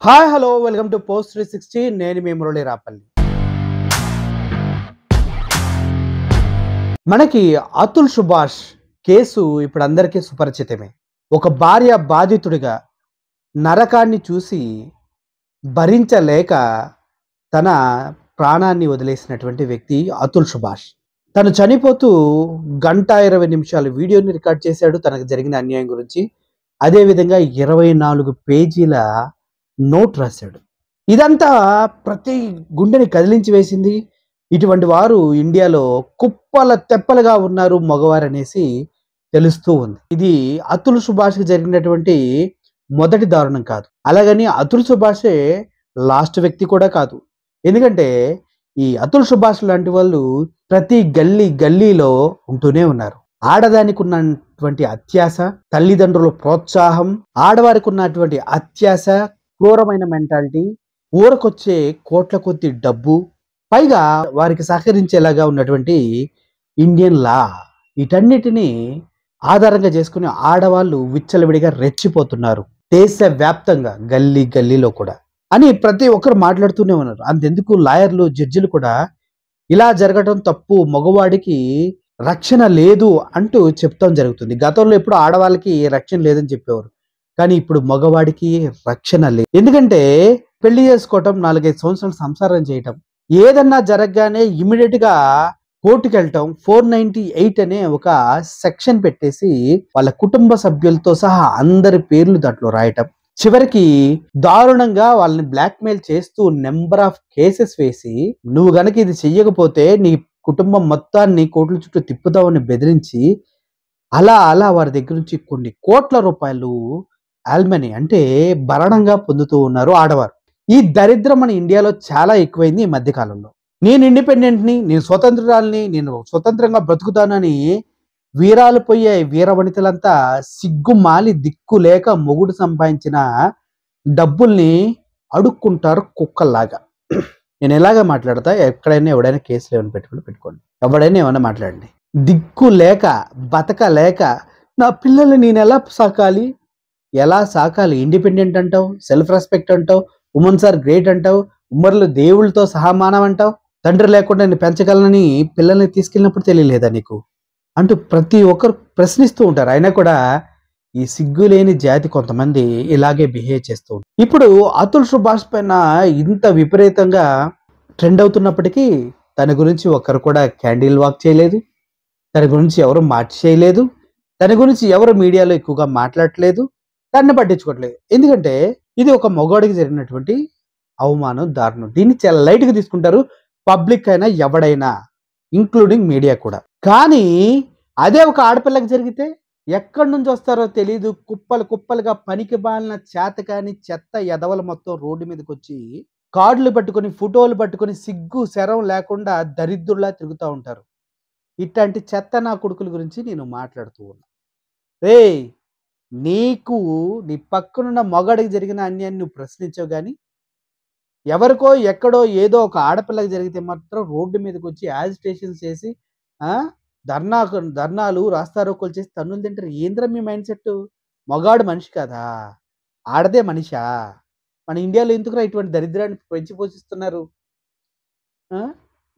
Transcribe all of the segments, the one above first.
Hi hello welcome to post 360. నేను మీ మురళి రాపల్లి. మనకి Atul Subhash case ఇప్పుడు అందరికీ సుపరిచితమే. ఒక భార్య బాధితుడిగా నరకాన్ని చూసి భరించలేక తన ప్రాణాన్ని వదిలేసినటువంటి వ్యక్తి అతుల్ సుభాష్. తను చనిపోతూ గంట 20 నిమిషాలు వీడియోని రికార్డ్ చేశాడు తనకు జరిగిన అన్యాయం గురించి. అదేవిధంగా 24 పేజీల నోట్ రాశాడు. ఇదంతా ప్రతి గుండెని కదిలించి వేసింది. ఇటువంటి వారు ఇండియాలో కుప్పల తెప్పలుగా ఉన్నారు మగవారు అనేసి తెలుస్తూ ఉంది. ఇది అతుల్ సుభాష్కి జరిగినటువంటి మొదటి దారుణం కాదు. అలాగని అతుల్ సుభాషే లాస్ట్ వ్యక్తి కూడా కాదు. ఎందుకంటే ఈ అతుల్ సుభాష్ లాంటి వాళ్ళు ప్రతి గల్లీలో ఉంటూనే ఉన్నారు. ఆడదానికి ఉన్నటువంటి అత్యాశ, తల్లిదండ్రుల ప్రోత్సాహం, ఆడవారికి ఉన్నటువంటి అత్యాశ, క్రూరమైన మెంటాలిటీ, ఊరకొచ్చే కోట్ల కొద్ది డబ్బు, పైగా వారికి సహకరించేలాగా ఉన్నటువంటి ఇండియన్ లా, వీటన్నిటినీ ఆధారంగా చేసుకుని ఆడవాళ్ళు విచ్చలవిడిగా రెచ్చిపోతున్నారు దేశవ్యాప్తంగా గల్లీలో కూడా అని ప్రతి ఒక్కరు మాట్లాడుతూనే ఉన్నారు. అంతెందుకు లాయర్లు, జడ్జిలు కూడా ఇలా జరగడం తప్పు, మగవాడికి రక్షణ లేదు అంటూ చెప్తాం జరుగుతుంది. గతంలో ఎప్పుడు ఆడవాళ్ళకి రక్షణ లేదని చెప్పేవారు, కానీ ఇప్పుడు మగవాడికి రక్షణ లేదు. ఎందుకంటే పెళ్లి చేసుకోవటం, 4-5 సంవత్సరాలు సంసారం చేయటం, ఏదన్నా జరగగానే ఇమీడియట్ గా కోర్టుకు వెళ్ళటం, 498 అనే ఒక సెక్షన్ పెట్టేసి వాళ్ళ కుటుంబ సభ్యులతో సహా అందరి పేర్లు దాంట్లో రాయటం, చివరికి దారుణంగా వాళ్ళని బ్లాక్మెయిల్ చేస్తూ నెంబర్ ఆఫ్ కేసెస్ వేసి నువ్వు గనక ఇది చెయ్యకపోతే నీ కుటుంబం మొత్తాన్ని కోట్ల చుట్టూ తిప్పుదామని బెదిరించి అలా వారి దగ్గర నుంచి కొన్ని కోట్ల రూపాయలు ఆల్మనీ అంటే భరణంగా పొందుతూ ఉన్నారు ఆడవారు. ఈ దరిద్రం మన ఇండియాలో చాలా ఎక్కువైంది ఈ మధ్య కాలంలో. నేను ఇండిపెండెంట్ని, నేను స్వతంత్రాలని, నేను స్వతంత్రంగా బ్రతుకుతానని వీరాలు పోయే వీరవనితలంతా సిగ్గుమాలి దిక్కు లేక మొగుడు సంపాదించిన డబ్బుల్ని అడుక్కుంటారు కుక్కల్లాగా. నేను ఎలాగా మాట్లాడతా, ఎక్కడైనా ఎవడైనా కేసులు ఏమైనా పెట్టుకోండి, ఎవడైనా ఏమైనా మాట్లాడండి. దిక్కు లేక బతకలేక నా పిల్లల్ని నేను ఎలా సాకాలి? ఇండిపెండెంట్ అంటావు, సెల్ఫ్ రెస్పెక్ట్ అంటావు, ఉమెన్స్ ఆర్ గ్రేట్ అంటావు, ఉమ్మర్లు దేవుళ్ళతో సహమానం అంటావు, తండ్రి లేకుండా నేను పెంచగలనని పిల్లల్ని తీసుకెళ్ళినప్పుడు తెలియలేదా నీకు అంటూ ప్రతి ఒక్కరు ప్రశ్నిస్తూ ఉంటారు. అయినా కూడా ఈ సిగ్గులేని జాతి కొంతమంది ఇలాగే బిహేవ్ చేస్తూ ఉంటారు. ఇప్పుడు అతుల్ సుభాష్ పైన ఇంత విపరీతంగా ట్రెండ్ అవుతున్నప్పటికీ తన గురించి ఒక్కరు కూడా క్యాండిల్ వాక్ చేయలేదు, తన గురించి ఎవరు మార్చి చేయలేదు, తన గురించి ఎవరు మీడియాలో ఎక్కువగా మాట్లాడట్లేదు, దాన్ని పట్టించుకోవట్లేదు. ఎందుకంటే ఇది ఒక మగవాడికి జరిగినటువంటి అవమానం, దారుణం. దీన్ని చాలా లైట్గా తీసుకుంటారు పబ్లిక్ అయినా ఎవడైనా, ఇంక్లూడింగ్ మీడియా కూడా. కానీ అదే ఒక ఆడపిల్లకి జరిగితే ఎక్కడి నుంచి వస్తారో తెలియదు, కుప్పలుగా పనికి బాలిన చేతకాని చెత్త ఎదవల మొత్తం రోడ్డు మీదకి వచ్చి కార్డులు పట్టుకొని, ఫోటోలు పట్టుకొని, సిగ్గు శరం లేకుండా దరిద్రులా తిరుగుతూ ఉంటారు. ఇట్లాంటి చెత్త నా కొడుకుల గురించి నేను మాట్లాడుతూ ఉన్నా. నీకు నీ పక్కనున్న మగాడికి జరిగిన అన్యాయాన్ని నువ్వు ప్రశ్నించవు, కానీ ఎవరికో ఎక్కడో ఏదో ఒక ఆడపిల్లకి జరిగితే మాత్రం రోడ్డు మీదకి వచ్చి యాజిటేషన్స్ చేసి ధర్నాలు రాస్తారోకోలు చేసి తన్నులు తింటారు. ఏంద్రా మీ మైండ్ సెట్? మగాడు మనిషి కదా, ఆడదే మనిషా? మన ఇండియాలో ఎందుకురా ఇటువంటి దరిద్రాన్ని పెంచి పోషిస్తున్నారు?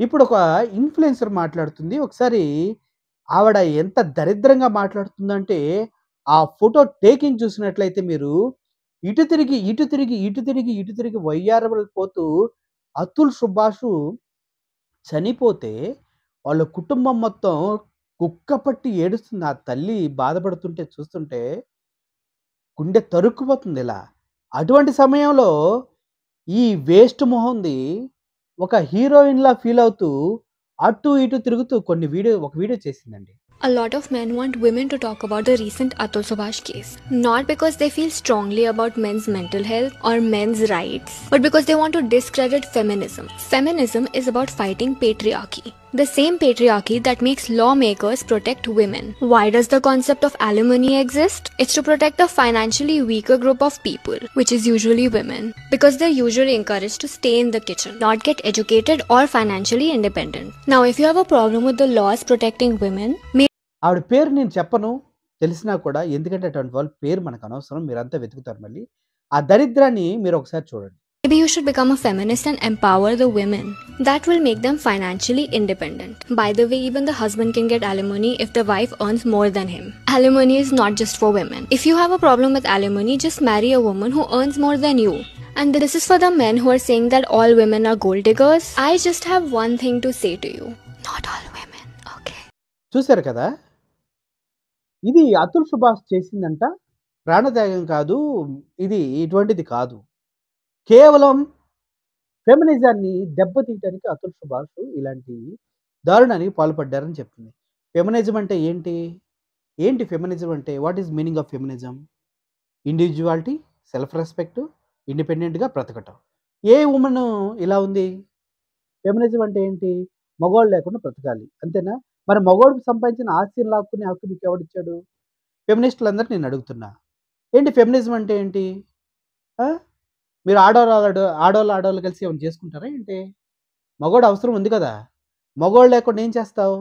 ఇప్పుడు ఒక ఇన్ఫ్లుయెన్సర్ మాట్లాడుతుంది. ఒకసారి ఆవిడ ఎంత దరిద్రంగా మాట్లాడుతుందంటే ఆ ఫోటో టేకింగ్ చూసినట్లయితే మీరు ఇటు తిరిగి వయ్యారబడి పోతూ అతుల్ సుభాష్ చనిపోతే వాళ్ళ కుటుంబం మొత్తం కుక్కపట్టి ఏడుస్తుంది. ఆ తల్లి బాధపడుతుంటే చూస్తుంటే గుండె తరుక్కుపోతుంది. ఇలా అటువంటి సమయంలో ఈ వేస్ట్ మొహంది ఒక హీరోయిన్ లా ఫీల్ అవుతూ అటు ఇటు తిరుగుతూ ఒక వీడియో చేసిందండి. A lot of men want women to talk about the recent Atul Subhash case. Not because they feel strongly about men's mental health or men's rights, but because they want to discredit feminism. Feminism is about fighting patriarchy. The same patriarchy that makes lawmakers protect women. Why does the concept of alimony exist? It's to protect a financially weaker group of people, which is usually women, because they're usually encouraged to stay in the kitchen, not get educated or financially independent. Now, if you have a problem with the laws protecting women, ఆవిడ పేరు నేను చెప్పను, తెలిసినా కూడా, ఎందుకంటే అటువంటి వాళ్ళ పేరు మనకు అనవసరం, మీరంతా వెతుకుతారు. మళ్ళీ ఆ దరిద్రాన్ని మీరు ఒకసారి చూడండి. Maybe you should become a feminist and empower the women. That will make them financially independent. By the way, even the husband can get alimony if the wife earns more than him. Alimony is not just for women. If you have a problem with alimony, just marry a woman who earns more than you. And this is for the men who are saying that all women are gold diggers. I just have one thing to say to you. Not all women, okay? చూశారు కదా, ఇది అతుల్ సుభాష్ చేసిందంట ప్రాణత్యాగం కాదు, ఇది ఇటువంటిది కాదు, కేవలం ఫెమినిజాన్ని దెబ్బతీయటానికి అతుల్ సుభాష్ ఇలాంటి దారుణానికి పాల్పడ్డారని చెప్తుంది. ఫెమినిజం అంటే ఏంటి? ఏంటి ఫెమినిజం అంటే? What is meaning of feminism? Individuality, self respect, ఇండిపెండెంట్గా బ్రతకటం. ఏ ఉమెన్ ఇలా ఉంది? ఫెమినిజం అంటే ఏంటి? మగవాళ్ళు లేకుండా బ్రతకాలి, అంతేనా? మరి మగవాడికి సంపాదించిన ఆస్తిని లాక్కునే హక్కు మీకు ఎవడిచ్చాడు? ఫెమినిస్టులందరూ నేను అడుగుతున్నా. ఏంటి ఫెమినిజం అంటే ఏంటి? మీరు ఆడవాళ్ళు కలిసి ఏమైనా చేసుకుంటారా ఏంటి? మగవాడు అవసరం ఉంది కదా, మగవాళ్ళు లేకుండా ఏం చేస్తావు?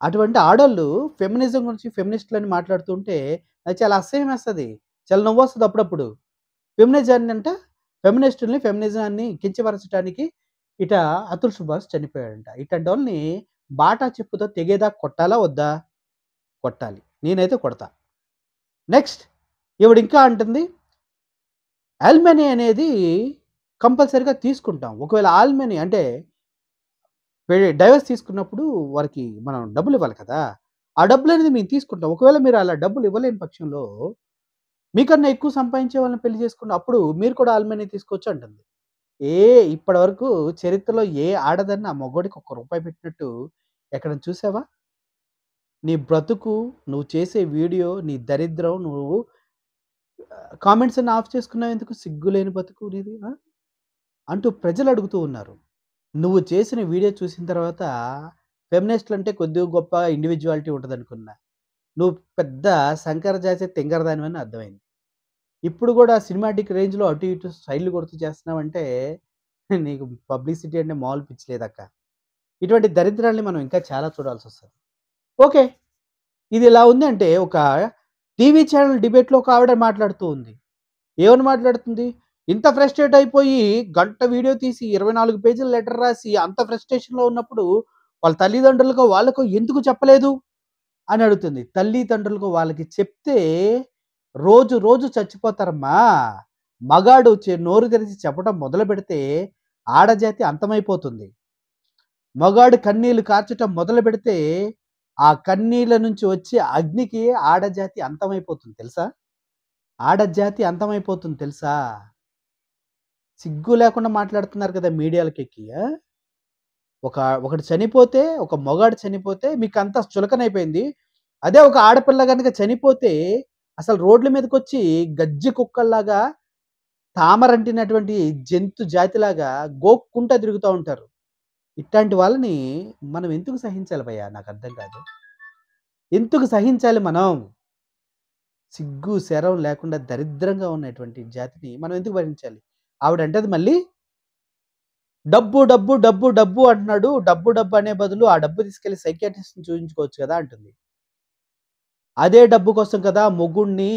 అటువంటి ఆడవాళ్ళు ఫెమినిజం గురించి ఫెమినిస్టులని మాట్లాడుతుంటే అది చాలా అసహ్యం వేస్తుంది, చాలా నవ్వు వస్తుంది అప్పుడప్పుడు. ఫెమినిజాన్ని అంట, ఫెమినిజాన్ని కించపరచడానికి ఇట అతుల్ సుభాష్ చనిపోయాడంట. ఇట్లాంటి వాళ్ళని బాటా చెప్పుతో తెగేదా కొట్టాలా వద్దా? కొట్టాలి, నేనైతే కొడతా. నెక్స్ట్ ఇవిడ ఇంకా అంటుంది ఆల్మనీ అనేది కంపల్సరీగా తీసుకుంటాం. ఒకవేళ ఆల్మనీ అంటే డైవర్స్ తీసుకున్నప్పుడు వారికి మనం డబ్బులు ఇవ్వాలి కదా, ఆ డబ్బులు అనేది మేము తీసుకుంటాం. ఒకవేళ మీరు అలా డబ్బులు ఇవ్వలేని పక్షంలో మీకన్నా ఎక్కువ సంపాదించే వాళ్ళని పెళ్లి చేసుకున్న అప్పుడు మీరు కూడా ఆల్మనీ తీసుకోవచ్చు అంటుంది. ఇప్పటి వరకు చరిత్రలో ఏ ఆడదన్నా మగోడికి ₹1 పెట్టినట్టు ఎక్కడ చూసావా? నీ బ్రతుకు, నువ్వు చేసే వీడియో, నీ దరిద్రం, నువ్వు కామెంట్స్ అన్ని ఆఫ్ చేసుకున్నావు ఎందుకు? సిగ్గులేని బతుకు నీది అంటూ ప్రజలు అడుగుతూ ఉన్నారు. నువ్వు చేసిన వీడియో చూసిన తర్వాత ఫెమినిస్టులు అంటే కొద్దిగా గొప్ప ఇండివిజువాలిటీ ఉంటుంది అనుకున్నా. నువ్వు పెద్ద శంకర జాతి తెంగరదానివని అర్థమైంది. ఇప్పుడు కూడా సినిమాటిక్ రేంజ్లో అటు ఇటు స్టైల్ కొడుతూ చేస్తున్నావంటే నీకు పబ్లిసిటీ అంటే మామూలు పిచ్చి లేదక్క. ఇటువంటి దరిద్రాన్ని మనం ఇంకా చాలా చూడాల్సి వస్తుంది. ఓకే, ఇది ఇలా ఉంది అంటే ఒక టీవీ ఛానల్ డిబేట్లో ఒక ఆవిడ మాట్లాడుతూ ఉంది. ఏమని మాట్లాడుతుంది? ఇంత ఫ్రస్ట్రేట్ అయిపోయి గంట వీడియో తీసి 24 పేజీల లెటర్ రాసి అంత ఫ్రస్ట్రేషన్లో ఉన్నప్పుడు వాళ్ళ తల్లిదండ్రులకు వాళ్ళకు ఎందుకు చెప్పలేదు అని అడుగుతుంది. తల్లిదండ్రులకు వాళ్ళకి చెప్తే రోజు రోజు చచ్చిపోతారమ్మా. మగాడు నోరు తెరిచి చెప్పడం మొదలు పెడితే ఆడజాతి అంతమైపోతుంది. మగాడు కన్నీళ్లు కార్చటం మొదలు పెడితే ఆ కన్నీళ్ళ నుంచి వచ్చే అగ్నికి ఆడజాతి అంతమైపోతుంది తెలుసా? ఆడజాతి అంతమైపోతుంది తెలుసా? సిగ్గు లేకుండా మాట్లాడుతున్నారు కదా మీడియాలకు ఎక్కి. ఒకటి చనిపోతే, ఒక మగాడు చనిపోతే మీకు అంతా చులకనైపోయింది. అదే ఒక ఆడపిల్ల కనుక చనిపోతే అసలు రోడ్ల మీదకి వచ్చి గజ్జి కుక్కల్లాగా, తామరంటినటువంటి జంతు జాతిలాగా గోక్కుంటా తిరుగుతూ ఉంటారు. ఇట్లాంటి వాళ్ళని మనం ఎందుకు సహించాలి భయ్యా? నాకు అర్థం కాదు. ఎందుకు సహించాలి మనం? సిగ్గు శరం లేకుండా దరిద్రంగా ఉన్నటువంటి జాతిని మనం ఎందుకు భరించాలి? ఆవిడంటది మళ్ళీ డబ్బు డబ్బు డబ్బు డబ్బు అంటున్నాడు. డబ్బు డబ్బు అనే బదులు ఆ డబ్బు తీసుకెళ్లి సైకియాట్రిస్ట్ని చూపించుకోవచ్చు కదా అంటుంది. అదే డబ్బు కోసం కదా మొగుణ్ణి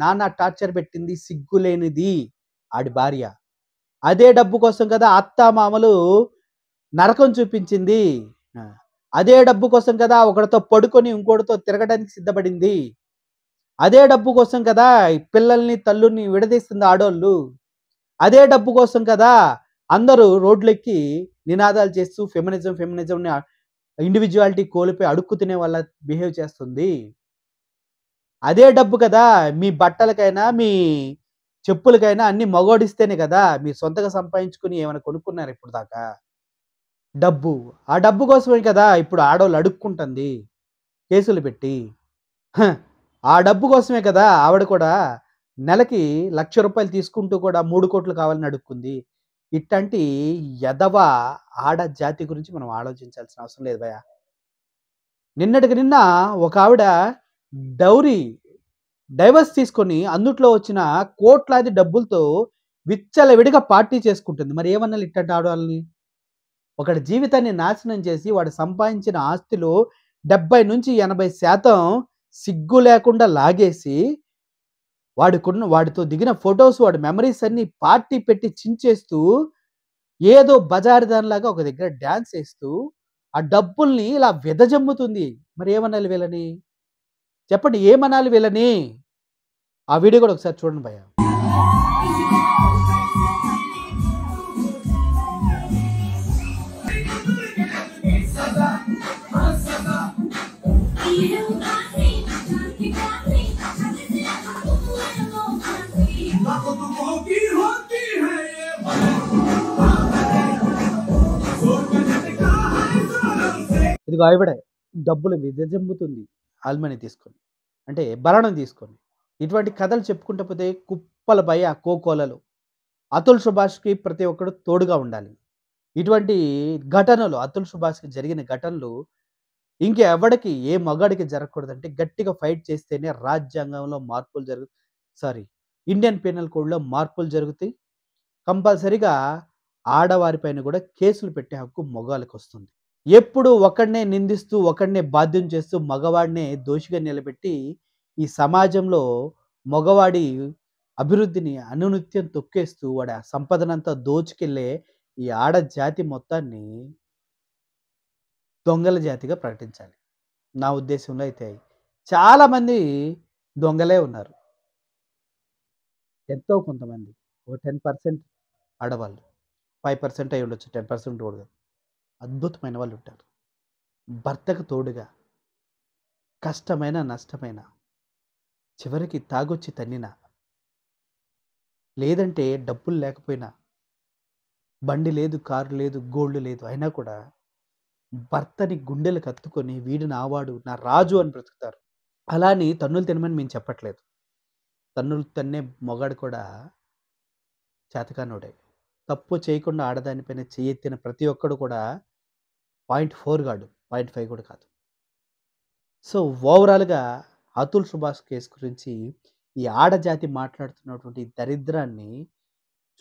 నానా టార్చర్ పెట్టింది సిగ్గులేనిది ఆడి భార్య. అదే డబ్బు కోసం కదా అత్త మామలు నరకం చూపించింది. అదే డబ్బు కోసం కదా ఒకడితో పడుకొని ఇంకోటితో తిరగడానికి సిద్ధపడింది. అదే డబ్బు కోసం కదా పిల్లల్ని తల్లుని విడదీస్తుంది ఆడోళ్ళు. అదే డబ్బు కోసం కదా అందరూ రోడ్లెక్కి నినాదాలు చేస్తూ ఫెమినిజంని ఇండివిజువాలిటీ కోల్పోయి అడుక్కు తినే వాళ్ళ బిహేవ్ చేస్తుంది. అదే డబ్బు కదా మీ బట్టలకైనా మీ చెప్పులకైనా అన్ని మగోడిస్తేనే కదా మీరు సొంతగా సంపాదించుకుని ఏమైనా కొనుక్కున్నారు ఇప్పుడు దాకా. డబ్బు, ఆ డబ్బు కోసమే కదా ఇప్పుడు ఆడవాళ్ళు అడుక్కుంటుంది కేసులు పెట్టి. ఆ డబ్బు కోసమే కదా ఆవిడ కూడా నెలకి ₹1,00,000 తీసుకుంటూ కూడా 3 కోట్లు కావాలని అడుక్కుంది. ఇట్లాంటి యదవ ఆడ జాతి గురించి మనం ఆలోచించాల్సిన అవసరం లేదు భయ్యా. నిన్నటికి నిన్న ఒక ఆవిడ డైవర్స్ తీసుకొని అందుట్లో వచ్చిన కోట్లాది డబ్బులతో విచ్చలవిడిగా పార్టీ చేసుకుంటుంది. మరి ఏమన్నా ఇట్లాంటి ఆడవాళ్ళని? ఒకటి జీవితాన్ని నాశనం చేసి వాడు సంపాదించిన ఆస్తిలో 70 నుంచి 80% సిగ్గు లేకుండా లాగేసి వాడితో దిగిన ఫొటోస్, వాడి మెమరీస్ అన్నీ పార్టీ పెట్టి చించేస్తూ, ఏదో బజారు దానిలాగా ఒక దగ్గర డాన్స్ ఏస్తూ, ఆ డబ్బుల్ని ఇలా వెదజమ్ముతుంది. మరి ఏమనాలి వీళ్ళని? చెప్పండి, ఏమనాలి వీళ్ళని? ఆ వీడియో కూడా ఒకసారి చూడండి భయ్యా. ఇదిగో ఆవిడ డబ్బులు విదజమ్ముతుంది ఆల్మనీ తీసుకొని, అంటే భరణం తీసుకొని. ఇటువంటి కథలు చెప్పుకుంటూ పోతే కుప్పల భయ కోకోలలు. అతుల్ సుభాష్‌కి ప్రతి ఒక్కడు తోడుగా ఉండాలి. ఇటువంటి ఘటనలు, అతుల్ సుభాష్‌కి జరిగిన ఘటనలు ఇంకెవడికి, ఏ మగాడికి జరగకూడదంటే గట్టిగా ఫైట్ చేస్తేనే రాజ్యాంగంలో మార్పులు ఇండియన్ పీనల్ కోడ్‌లో మార్పులు జరుగుతాయి. కంపల్సరీగా ఆడవారిపైన కూడా కేసులు పెట్టే హక్కు మగవాళ్ళకొస్తుంది. ఎప్పుడు ఒకడినే నిందిస్తూ, ఒకడినే బాధ్యం చేస్తూ, మగవాడినే దోషిగా నిలబెట్టి, ఈ సమాజంలో మగవాడి అభివృద్ధిని అనునిత్యం తొక్కేస్తూ, వాడి ఆ సంపదనంతా దోచుకెళ్ళే ఈ ఆడ జాతి మొత్తాన్ని దొంగల జాతిగా ప్రకటించాలి. నా ఉద్దేశంలో అయితే చాలామంది దొంగలే ఉన్నారు. ఎంతో కొంతమంది, ఒక 10% ఆడవాళ్ళు, 5% అయి ఉండొచ్చు, 10% కూడా కాదు. అద్భుతమైన వాళ్ళు ఉంటారు. భర్తకు తోడుగా కష్టమైన, నష్టమైన, చివరికి తాగొచ్చి తన్నినా, లేదంటే డబ్బులు లేకపోయినా, బండి లేదు, కారు లేదు, గోల్డ్ లేదు, అయినా కూడా భర్తని గుండెలకు హత్తుకొని వీడు నావాడు, నా రాజు అని బ్రతుకుతారు. అలా అని తన్నులు తినమని మేము చెప్పట్లేదు. తన్నులు తన్నే మొగాడు కూడా చేతకానోడే. తప్పు చేయకుండా ఆడదానిపైన చెయ్యెత్తిన ప్రతి ఒక్కడు కూడా 0.4 గాడు, 0.5 కూడా కాదు. సో, ఓవరాల్‌గా అతుల్ సుభాష్ కేసు గురించి ఈ ఆడజాతి మాట్లాడుతున్నటువంటి దరిద్రాన్ని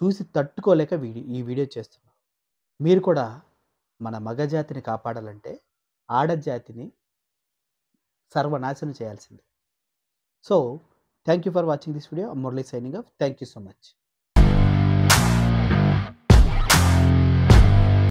చూసి తట్టుకోలేక ఈ వీడియో చేస్తున్నాం. మీరు కూడా మన మగజాతిని కాపాడాలంటే ఆడజాతిని సర్వనాశనం చేయాల్సిందే. So, thank you for watching this video. Murali signing off. Thank you so much.